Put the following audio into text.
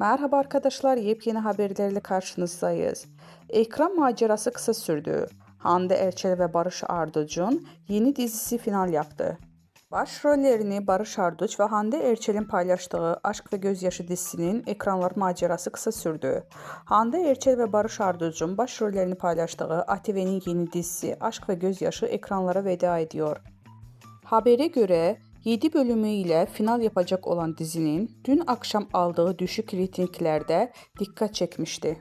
Merhaba arkadaşlar, yepyeni haberlerle karşınızdayız. Ekran macerası kısa sürdü. Hande Erçel ve Barış Arduç'un yeni dizisi final yaptı. Başrollerini Barış Arduç ve Hande Erçel'in paylaştığı Aşk ve Gözyaşı dizisinin ekranlar macerası kısa sürdü. Hande Erçel ve Barış Arduç'un başrollerini paylaştığı ATV'nin yeni dizisi Aşk ve Gözyaşı ekranlara veda ediyor. Habere göre 7 bölümü ile final yapacak olan dizinin dün akşam aldığı düşük reytinglerde dikkat çekmişti.